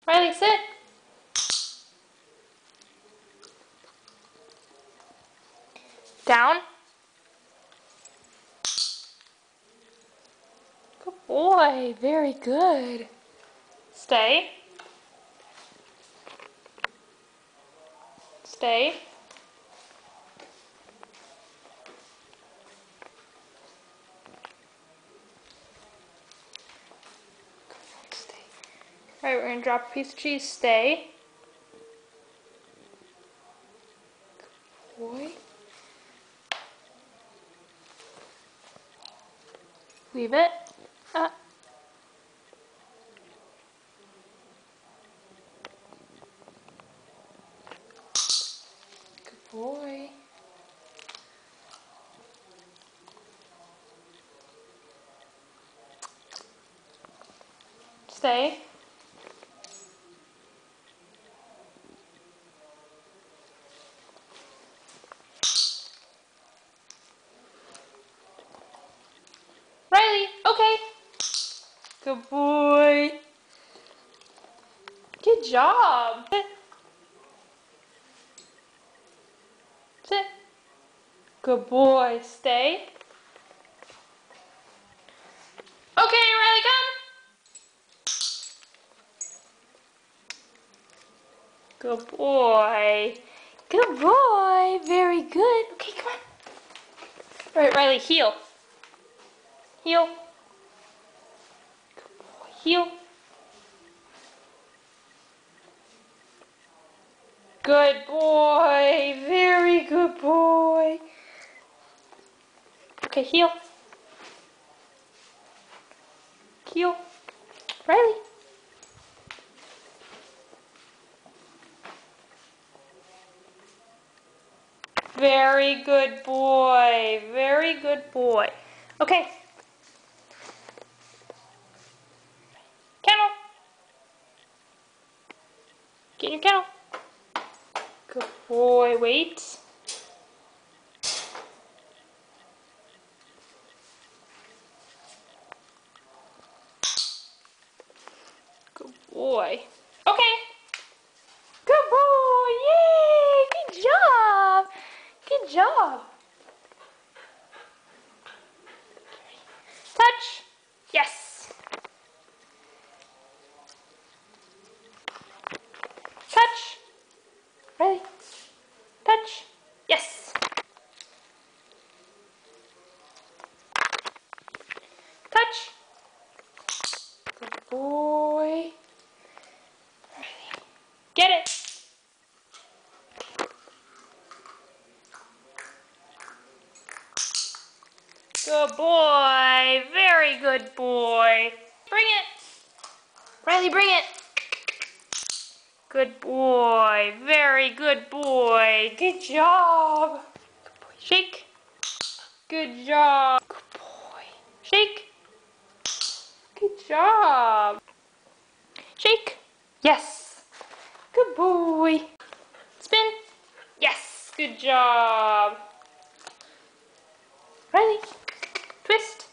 Riley, sit. Down. Good boy. Very good. Stay. Stay. Stay. All right, we're going to drop a piece of cheese. Stay. Good boy. Leave it. Good boy. Stay. Riley, okay. Good boy. Good job. Sit. Sit. Good boy. Stay. Okay, Riley, come. Good boy. Good boy. Very good. Okay, come on. All right, Riley, heel. Heel. Good boy. Heel. Good boy. Very good boy. Okay, heel. Heel. Riley. Very good boy. Very good boy. Okay. Kennel. Get in your kennel. Good boy. Wait. Good boy. Okay. Good boy. Yay. Good job. Good job. Touch. Yes. Touch. Ready? Touch. Yes. Touch. Good boy. Ready. Get it. Good boy. Very good boy. Bring it. Riley, bring it. Good boy. Very good boy. Good job. Good boy. Shake. Good job. Good boy. Shake. Good job. Shake. Yes. Good boy. Spin. Yes. Good job. Riley. Twist.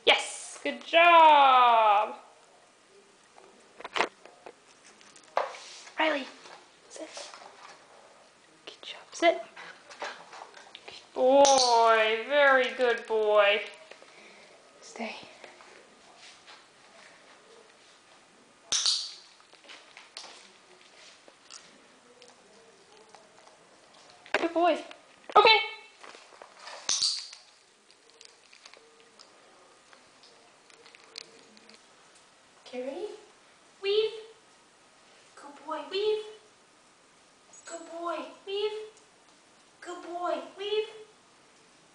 Yes. Good job. Riley. Sit. Good job. Sit. Good boy. Very good boy. Stay. Good boy. Okay. Okay, ready? Weave. Good boy, weave. Good boy, weave. Good boy, weave.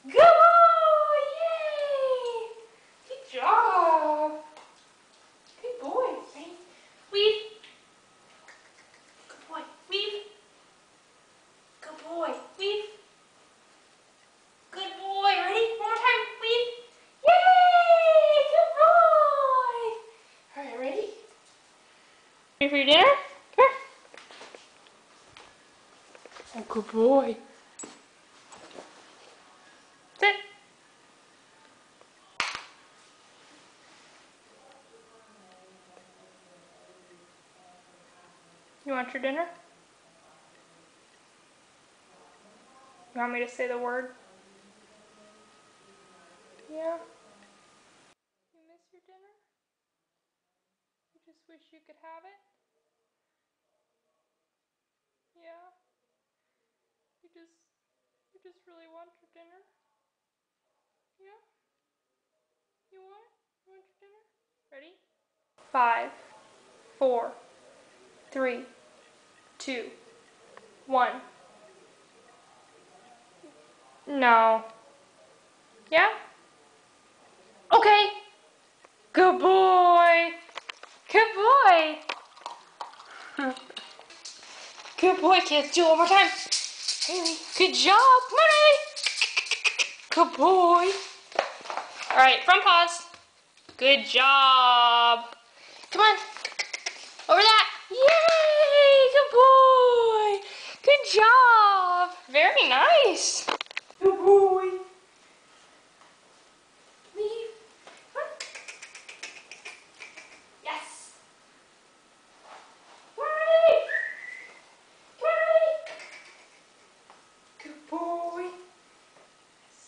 Good boy! Yay! Good job. Good boy. Ready? Weave. Good boy, weave. Good boy, weave. Good boy. Ready? One more time. Weave. Yay! Good boy. All right, ready? Ready for your dinner? Come here. Oh, good boy. Sit. You want your dinner? You want me to say the word? Yeah. You miss your dinner? You just wish you could have it? Yeah. You just really want your dinner? Yeah? You want it? You want your dinner? Ready? 5, 4, 3, 2, 1. No. Yeah? Okay. Good boy. Good boy. Good boy, kids. Do it one more time. Haley, good job. Come on, Haley. Good boy. All right, front paws. Good job. Come on. Over that. Yay! Good boy. Good job. Very nice. Good boy. Leave. Come on. Yes. Come on, Haley. Come on, Haley. Good boy. Yes.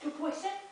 Good boy, sit.